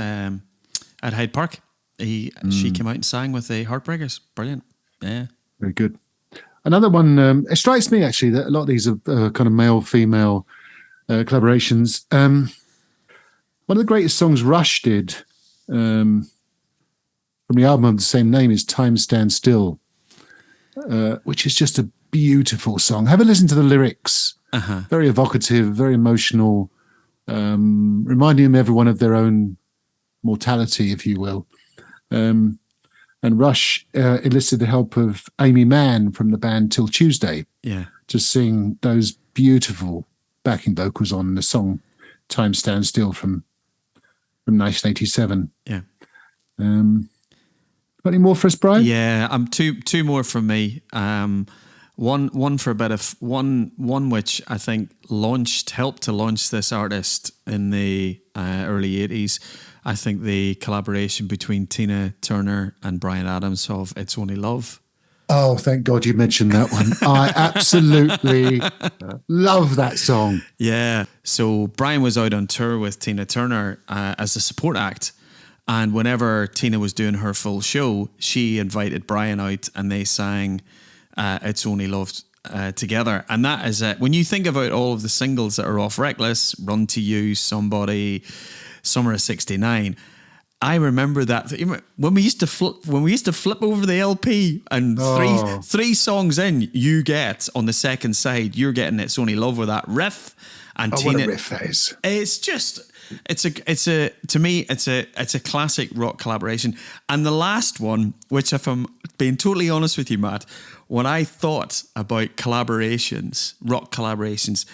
Hyde Park. She came out and sang with the Heartbreakers. Brilliant. Yeah. Very good. Another one, it strikes me actually that a lot of these are kind of male-female collaborations. One of the greatest songs Rush did from the album of the same name is Time Stands Still, which is just a beautiful song. Have a listen to the lyrics. Uh-huh. Very evocative, very emotional, reminding everyone of their own mortality, if you will. And Rush enlisted the help of Amy Mann from the band Till Tuesday to sing those beautiful backing vocals on the song Time Stands Still from 1987. Yeah. Got any more for us, Brian? Yeah, two more from me. One for a bit of one which I think helped to launch this artist in the early 80s. I think the collaboration between Tina Turner and Bryan Adams of It's Only Love Oh, thank God you mentioned that one. I absolutely love that song. Yeah. So Brian was out on tour with Tina Turner as a support act. And whenever Tina was doing her full show, she invited Brian out and they sang It's Only Love together. And that is it. When you think about all of the singles that are off Reckless, Run to You, Somebody, Summer of '69, I remember that when we used to flip over the LP and three songs in, you get on the second side, you're getting It's Only Love with that riff. And Tina, what a riff that is. It's just to me it's a classic rock collaboration. And the last one, which if I'm being totally honest with you, Matt, when I thought about collaborations, rock collaborations,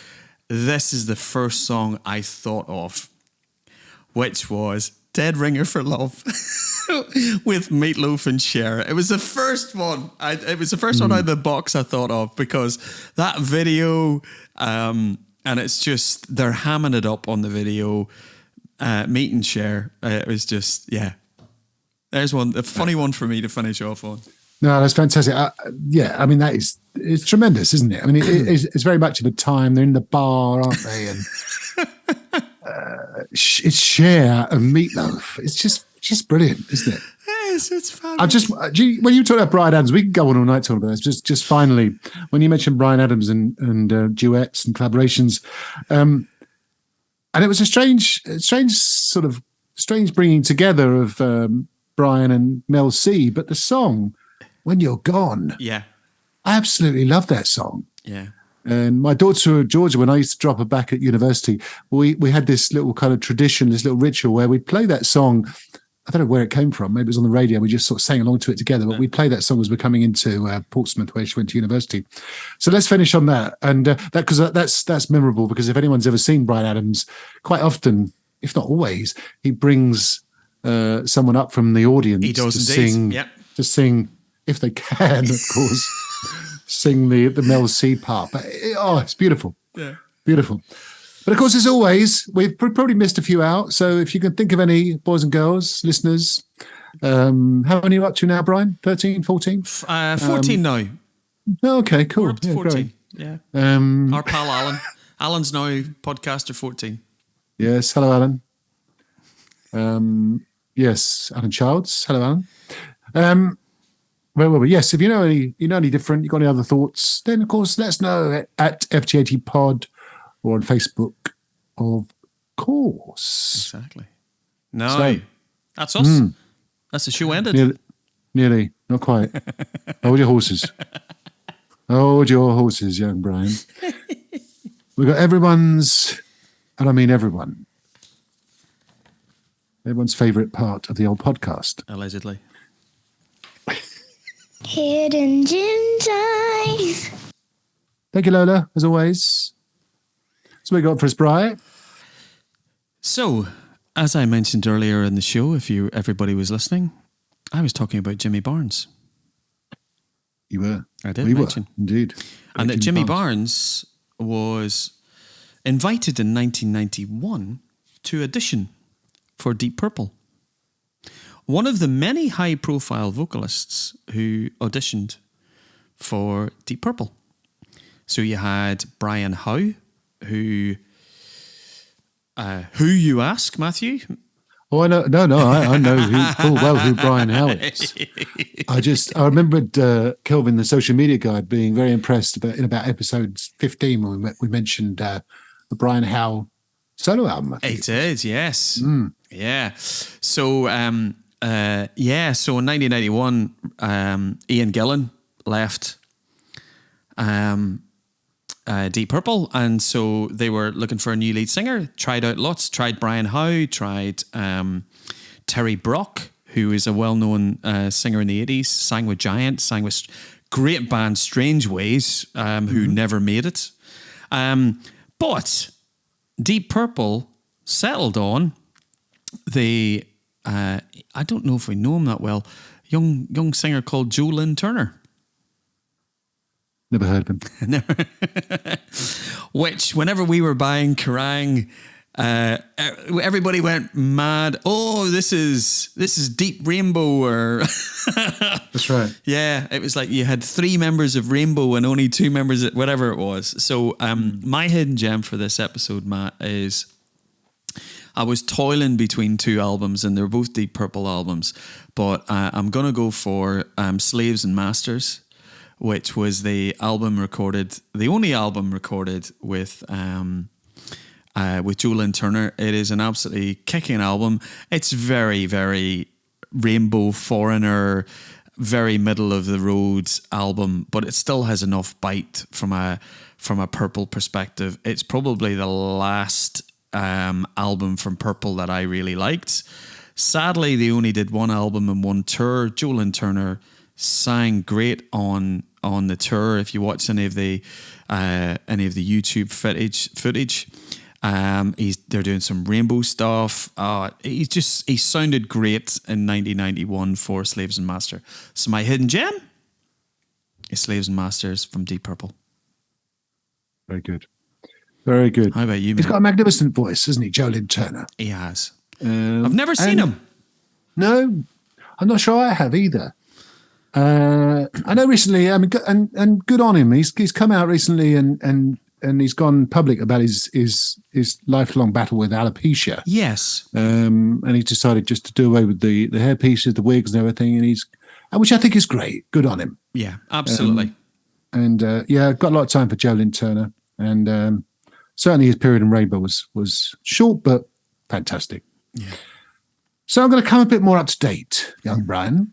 this is the first song I thought of, which was Dead Ringer for Love with Meatloaf and Cher. It was the first one. It was the first one out of the box I thought of because that video, and it's just, they're hamming it up on the video, Meat and Cher. It was just, yeah. There's one, a funny one for me to finish off on. No, that's fantastic. Yeah, I mean, it's tremendous, isn't it? I mean, it's very much of the time. They're in the bar, aren't they? And it's Cher and Meatloaf. It's just brilliant, isn't it? Yes, it's fabulous. When you talk about Bryan Adams, we can go on all night talking about this. Just finally, when you mentioned Bryan Adams and duets and collaborations, and it was a strange bringing together of Brian and Mel C. But the song When You're Gone, yeah, I absolutely love that song. Yeah. And my daughter, Georgia, when I used to drop her back at university, we had this little kind of tradition, this little ritual where we'd play that song. I don't know where it came from. Maybe it was on the radio. We just sort of sang along to it together. But we'd play that song as we're coming into Portsmouth, where she went to university. So let's finish on that. And that's memorable because if anyone's ever seen Bryan Adams, quite often, if not always, he brings someone up from the audience he does to indeed. to sing, if they can, of course. Sing the Mel C part. But it's beautiful. Yeah. Beautiful. But of course, as always, we've probably missed a few out. So if you can think of any boys and girls, listeners, how many are you up to now, Brian? 13, 14? 14 now. Okay, cool. We're up to 14. Great. Yeah. Our pal Alan. Alan's now podcaster 14. Yes. Hello, Alan. Yes, Alan Childs. Hello, Alan. Where were we? Yes, if you know any different, you got any other thoughts, then of course let us know at FG80 Pod or on Facebook, of course. Exactly. No, that's us. That's the show ended. Nearly, not quite. Hold your horses. Hold your horses, young Brian. We've got everyone's favourite part of the old podcast. Allegedly. Hidden Gem Time. Thank you, Lola, as always. So we got for us, Brian. So, as I mentioned earlier in the show, if everybody was listening, I was talking about Jimmy Barnes. You were. I did we mention. Were, indeed. And that Jimmy Barnes was invited in 1991 to audition for Deep Purple. One of the many high-profile vocalists who auditioned for Deep Purple. So you had Brian Howe, who you ask, Matthew? Oh, I know. No, I know full well who Brian Howe is. I remembered Kelvin, the social media guy, being very impressed in about episode 15 when we mentioned the Brian Howe solo album. It is, yes. Yeah. So, so in 1991, Ian Gillan left Deep Purple, and so they were looking for a new lead singer. Tried out lots. Tried Brian Howe. Tried Terry Brock, who is a well-known singer in the 80s. Sang with Giant. Sang with great band Strange Ways, who never made it. But Deep Purple settled on the I don't know if we know him that well. Young singer called Joe Lynn Turner. Never heard of him. Which, whenever we were buying Kerrang Everybody went mad. Oh, this is Deep Rainbow, or That's right. yeah, it was like you had 3 members of Rainbow and only 2 members of whatever it was. So my hidden gem for this episode, Matt, is I was toiling between 2 albums, and they're both Deep Purple albums, but I'm gonna go for Slaves and Masters, which was the only album recorded with Joe Lynn Turner. It is an absolutely kicking album. It's very, very Rainbow, Foreigner, very middle of the road album, but it still has enough bite from a Purple perspective. It's probably the last album from Purple that I really liked. Sadly, they only did 1 album and 1 tour. Joe Lynn Turner sang great on the tour. If you watch any of the YouTube footage, they're doing some Rainbow stuff. He sounded great in 1991 for Slaves and Masters. So my hidden gem is Slaves and Masters from Deep Purple. Very good. Very good. How about you, He's man? got a magnificent voice, hasn't he, Joe Lynn Turner? He has. I've never seen him. No, I'm not sure I have either. I know recently, I mean, and good on him. He's come out recently and he's gone public about his lifelong battle with alopecia. Yes. And he's decided just to do away with the hairpieces, the wigs, and everything. Which I think is great. Good on him. Yeah, absolutely. I've got a lot of time for Joe Lynn Turner, and certainly his period in Rainbow was short but fantastic. Yeah. So I'm going to come a bit more up to date, young Brian,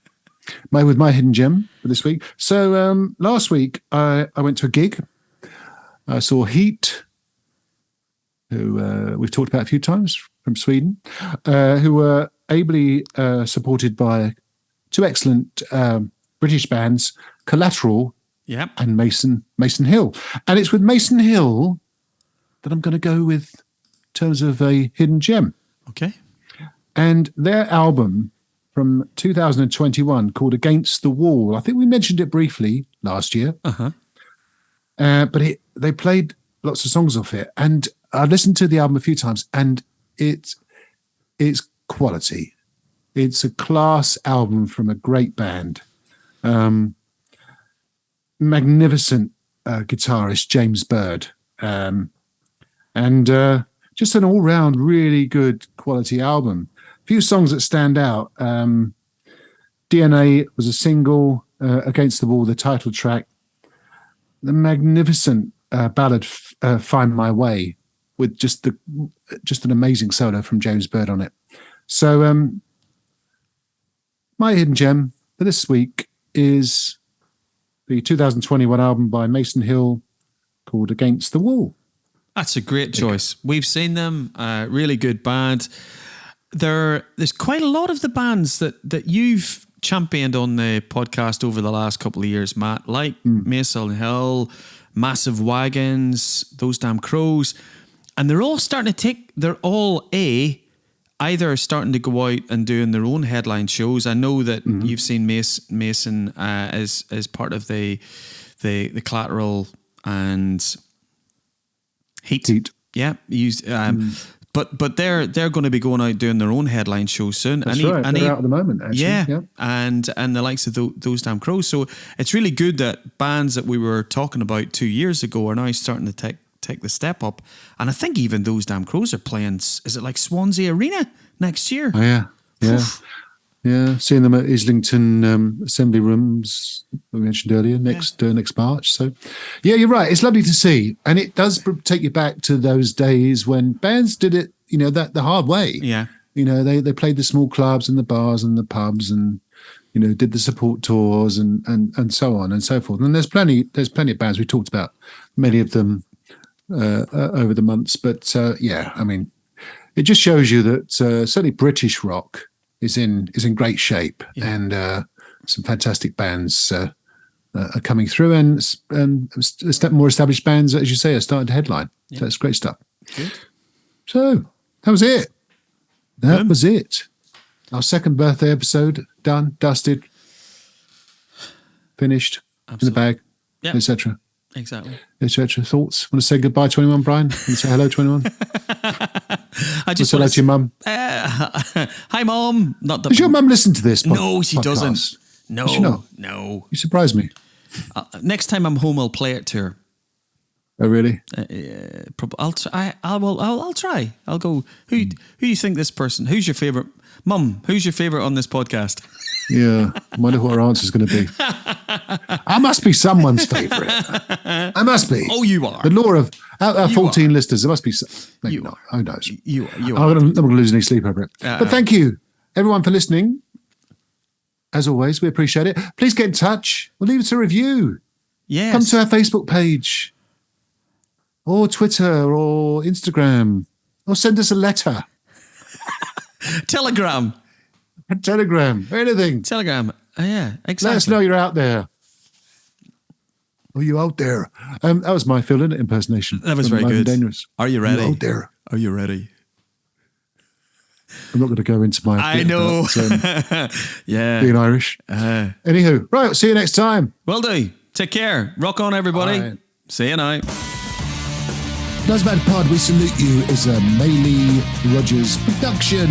with my hidden gem for this week. So last week I went to a gig. I saw Heat, who we've talked about a few times, from Sweden, who were ably supported by 2 excellent British bands, Collateral and Mason Hill. And it's with Mason Hill that I'm going to go with in terms of a hidden gem. Okay. And their album from 2021 called Against the Wall, I think we mentioned it briefly last year. Uh-huh. But they played lots of songs off it, and I listened to the album a few times, and it's quality. It's a class album from a great band. Magnificent guitarist James Bird, and just an all-round really good quality album. A few songs that stand out. DNA was a single, Against the Wall, the title track. The magnificent ballad "Find My Way" with just an amazing solo from James Bird on it. So my hidden gem for this week is the 2021 album by Mason Hill called Against the Wall. That's a great choice. We've seen them. Really good band. There's quite a lot of the bands that you've championed on the podcast over the last couple of years, Matt, like Mason Hill, Massive Wagons, Those Damn Crows, and they're all starting to either starting to go out and doing their own headline shows. I know that you've seen Mason as part of the Collateral and Heat. Yeah, But they're going to be going out doing their own headline show soon. That's right. They're out at the moment, actually. Yeah. And the likes of Those Damn Crows. So it's really good that bands that we were talking about 2 years ago are now starting to take the step up. And I think even Those Damn Crows are playing, is it like Swansea Arena next year? Oh, yeah. Yeah, seeing them at Islington Assembly Rooms, we mentioned earlier, next March. So, yeah, you're right. It's lovely to see. And it does take you back to those days when bands did it, the hard way. Yeah. They played the small clubs and the bars and the pubs and, did the support tours and so on and so forth. And there's plenty of bands. We talked about many of them over the months. But, it just shows you that certainly British rock is in great shape, and some fantastic bands are coming through, and more established bands, as you say, are starting to headline. So that's great stuff. Good. So that was it. That was it. Our second birthday episode done, dusted, finished, in the bag, etc. Exactly. Etc. Thoughts? Want to say goodbye to anyone, Brian? Want to say hello to anyone? I just Say hello want to your mum. hi, Mom. Not that. Does your mum listen to this? No, she podcast? doesn't. No, Does she not? no. You surprise me. Next time I'm home, I'll play it to her. Oh, really? I'll try. I'll go. Who do you think this person? Who's your favorite? Mum, who's your favorite on this podcast? Yeah. I wonder what her answer's going to be. I must be someone's favourite. I must be. Oh, you are. The law of our You 14 listeners. There must be. Maybe You not. Who knows? You I'm are. not going to lose any sleep over it. But thank you, everyone, for listening. As always, we appreciate it. Please get in touch. We'll leave us a review. Yes. Come to our Facebook page, or Twitter, or Instagram, or send us a letter, Telegram. a telegram, anything. Telegram. Yeah, exactly. Let us know you're out there. Oh, you out there? That was my Phil Lynott impersonation. That was from very Live and good. Dangerous. Are you ready? out there? Are you ready? I'm not going to go into my. I bit know. about, Yeah. being Irish. Anywho, right. See you next time. Will do. Take care. Rock on, everybody. Bye. See you now. Those About Pod, we salute you is a Maylie Rogers production.